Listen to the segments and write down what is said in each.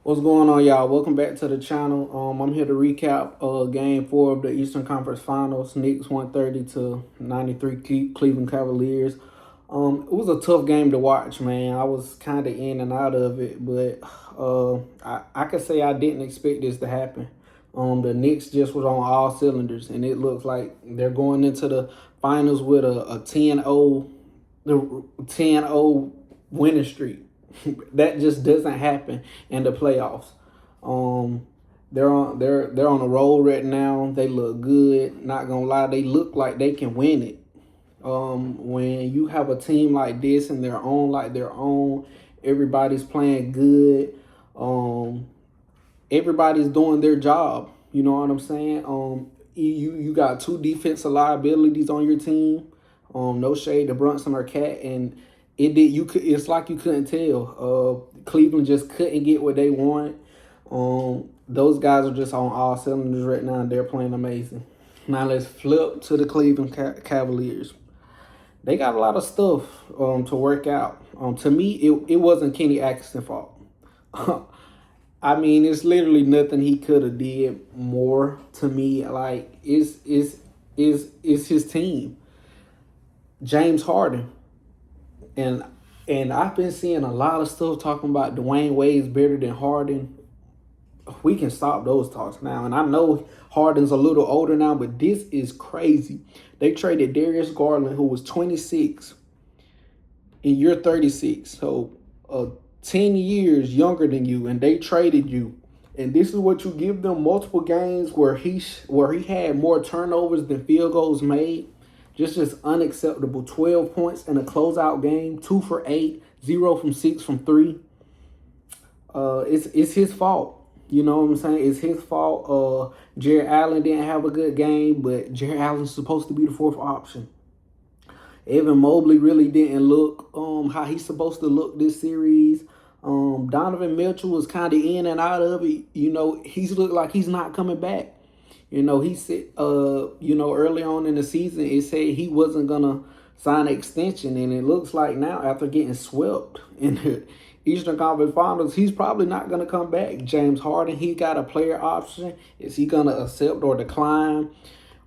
What's going on, y'all? Welcome back to the channel. I'm here to recap Game 4 of the Eastern Conference Finals. Knicks 130 to 93 Cleveland Cavaliers. It was a tough game to watch, man. I was kind of in and out of it, but I could say I didn't expect this to happen. The Knicks just was on all cylinders, and it looks like they're going into the finals with a 10-0, the 10-0 winning streak. That just doesn't happen in the playoffs. They're on a roll right now. They look good. Not gonna lie, they look like they can win it. When you have a team like this and they're on like their own, everybody's playing good. Everybody's doing their job. You know what I'm saying? You got two defensive liabilities on your team. No shade to Brunson or Cat, and it's like you couldn't tell. Cleveland just couldn't get what they want. Those guys are just on all cylinders right now, and they're playing amazing. Now let's flip to the Cleveland Cavaliers. They got a lot of stuff to work out. To me, it wasn't Kenny Atkinson's fault. I mean, it's literally nothing he could have did more. To me, like it's his team. James Harden. And I've been seeing a lot of stuff talking about Dwayne Wade's better than Harden. We can stop those talks now. And I know Harden's a little older now, but this is crazy. They traded Darius Garland, who was 26, and you're 36. So 10 years younger than you, and they traded you. And this is what you give them: multiple games where he had more turnovers than field goals made. Just unacceptable. 12 points in a closeout game, 2 for 8, 0 from 6 from 3. It's his fault. You know what I'm saying? It's his fault. Jared Allen didn't have a good game, but Jared Allen's supposed to be the fourth option. Evan Mobley really didn't look how he's supposed to look this series. Donovan Mitchell was kind of in and out of it. You know, he's looked like he's not coming back. You know, he said, early on in the season, it said he wasn't going to sign an extension. And it looks like now, after getting swept in the Eastern Conference Finals, he's probably not going to come back. James Harden, he got a player option. Is he going to accept or decline?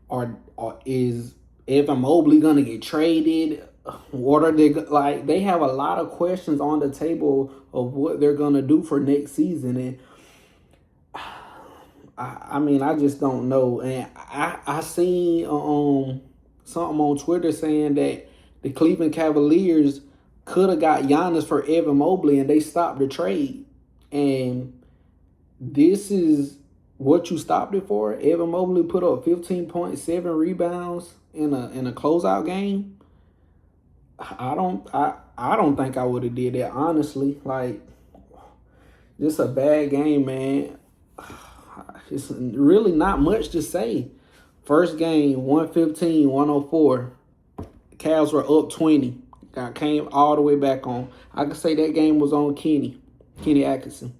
Or is Evan Mobley going to get traded? What are they like? They have a lot of questions on the table of what they're going to do for next season. And I mean, I just don't know. And I seen something on Twitter saying that the Cleveland Cavaliers could have got Giannis for Evan Mobley, and they stopped the trade. And this is what you stopped it for? Evan Mobley put up 15.7 rebounds in a closeout game. I don't think I would have did that, honestly. Like, just a bad game, man. It's really not much to say. First game, 115-104. Cavs were up 20. Came all the way back on. I could say that game was on Kenny Atkinson.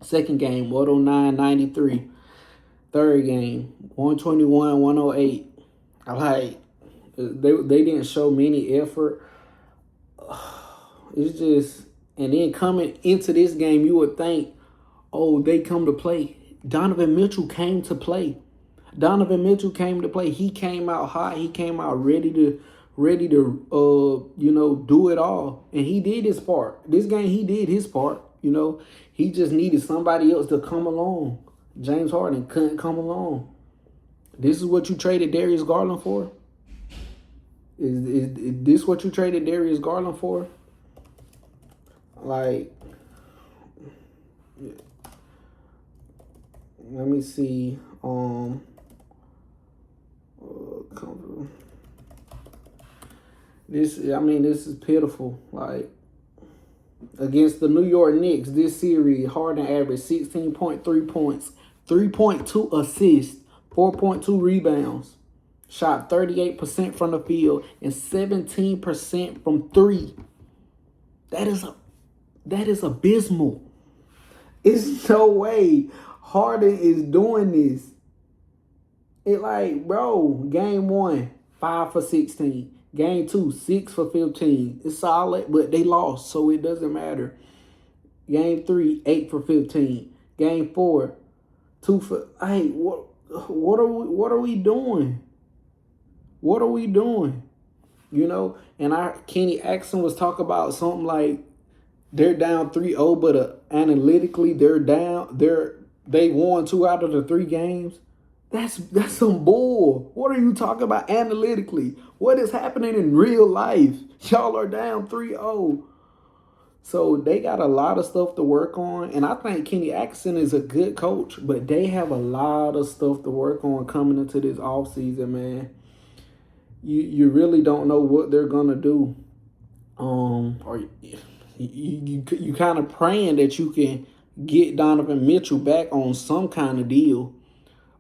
Second game, 109-93. Third game, 121-108. They didn't show many effort. It's just, and then coming into this game, you would think, oh, they come to play. Donovan Mitchell came to play. He came out hot. He came out ready to do it all. And he did his part. This game, he did his part. You know, he just needed somebody else to come along. James Harden couldn't come along. This is what you traded Darius Garland for? Is this what you traded Darius Garland for? Like, let me see. This is pitiful. Like, against the New York Knicks, this series, Harden averaged 16.3 points, 3.2 assists, 4.2 rebounds, shot 38% from the field, and 17% from three. That is abysmal. It's no way Harden is doing this. It like, bro, game 1, 5 for 16. Game 2, 6 for 15. It's solid, but they lost, so it doesn't matter. Game 3, 8 for 15. Game 4, 2 for. Hey, what are we doing? What are we doing? And Kenny Axon was talking about something like they're down 3-0, but analytically they're down. They won 2 out of the 3 games. That's some bull. What are you talking about analytically? What is happening in real life? Y'all are down 3-0. So they got a lot of stuff to work on. And I think Kenny Atkinson is a good coach, but they have a lot of stuff to work on coming into this offseason, man. You really don't know what they're gonna do. Or you kind of praying that you can get Donovan Mitchell back on some kind of deal.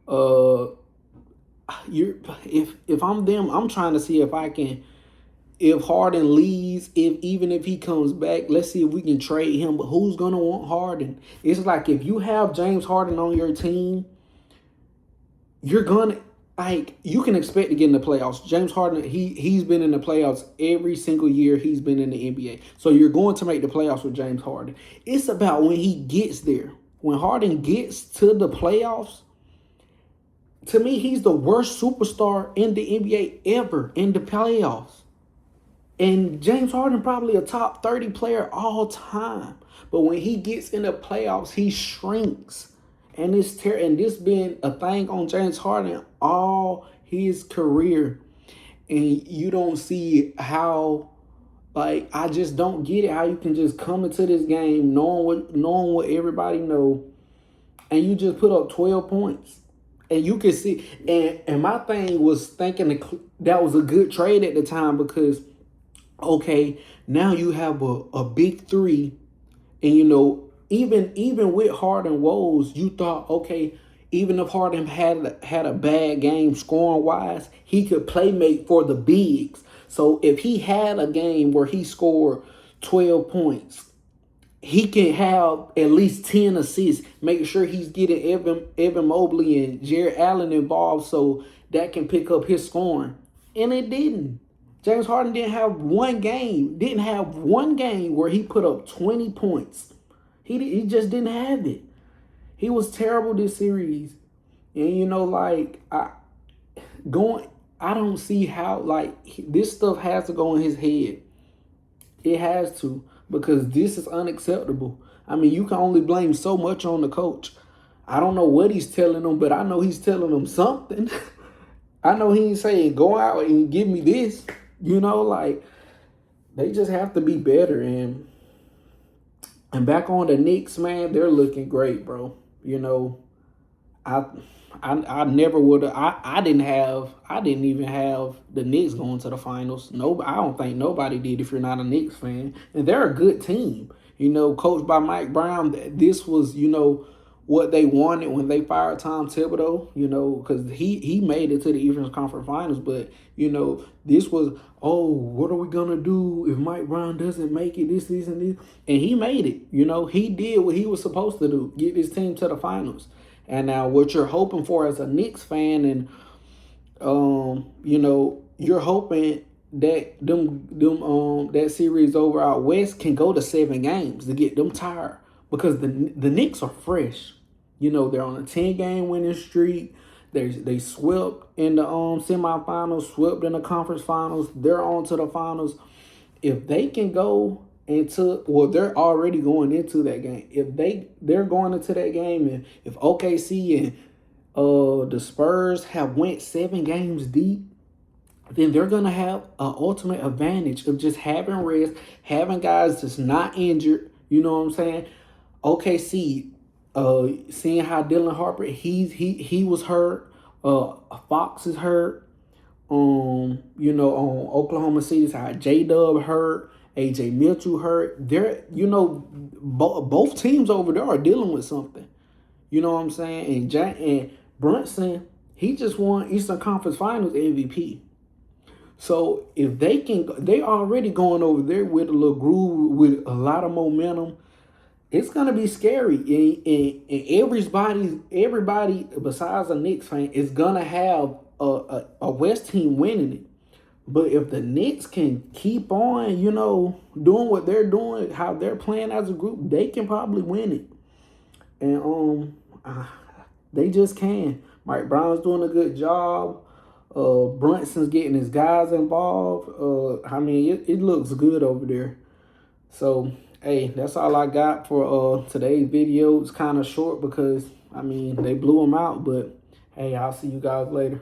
If I'm them, I'm trying to see if I can. If Harden leaves, even if he comes back, let's see if we can trade him. But who's gonna want Harden? It's like if you have James Harden on your team, you're gonna you can expect to get in the playoffs. James Harden, he's been in the playoffs every single year he's been in the NBA. So you're going to make the playoffs with James Harden. It's about when he gets there. When Harden gets to the playoffs, to me, he's the worst superstar in the NBA ever in the playoffs. And James Harden probably a top 30 player all time. But when he gets in the playoffs, he shrinks. And and this been a thing on James Harden all his career. And you don't see how, I just don't get it, how you can just come into this game knowing what everybody know, and you just put up 12 points. And you can see, and my thing was thinking that was a good trade at the time because, okay, now you have a big 3, and even with Harden woes, you thought, okay, even if Harden had a bad game scoring wise, he could playmate for the bigs. So if he had a game where he scored 12 points, he can have at least 10 assists. Make sure he's getting Evan Mobley and Jared Allen involved so that can pick up his scoring. And it didn't. James Harden didn't have one game where he put up 20 points. He just didn't have it. He was terrible this series. And I don't see how this stuff has to go in his head. It has to, because this is unacceptable. I mean, you can only blame so much on the coach. I don't know what he's telling them, but I know he's telling them something. I know he ain't saying go out and give me this. They just have to be better. And back on the Knicks, man, they're looking great, bro. I never would have. I didn't even have the Knicks going to the finals. No, I don't think nobody did. If you're not a Knicks fan, and they're a good team, coached by Mike Brown. This was, what they wanted when they fired Tom Thibodeau. Because he made it to the Eastern Conference Finals, but this was, what are we gonna do if Mike Brown doesn't make it? This, and this, and he made it. He did what he was supposed to do: get his team to the finals. And now what you're hoping for as a Knicks fan, and you're hoping that that series over out west can go to 7 games to get them tired, because the Knicks are fresh. They're on a 10-game winning streak. They swept in the semifinals, swept in the conference finals. They're on to the finals. If they can go they're already going into that game. If they're going into that game, and if OKC and the Spurs have went 7 games deep, then they're gonna have an ultimate advantage of just having rest, having guys that's not injured. You know what I'm saying? OKC, seeing how Dylan Harper, he was hurt. Fox is hurt. On Oklahoma City side, J-Dub hurt. AJ Mitchell hurt. They're, both teams over there are dealing with something. You know what I'm saying? And Brunson, he just won Eastern Conference Finals MVP. So if they already going over there with a little groove, with a lot of momentum. It's gonna be scary, and everybody besides a Knicks fan is gonna have a West team winning it. But if the Knicks can keep on, you know, doing what they're doing, how they're playing as a group, they can probably win it. And they just can. Mike Brown's doing a good job. Brunson's getting his guys involved. I mean, it looks good over there. So, hey, that's all I got for today's video. It's kind of short because, I mean, they blew them out. But, hey, I'll see you guys later.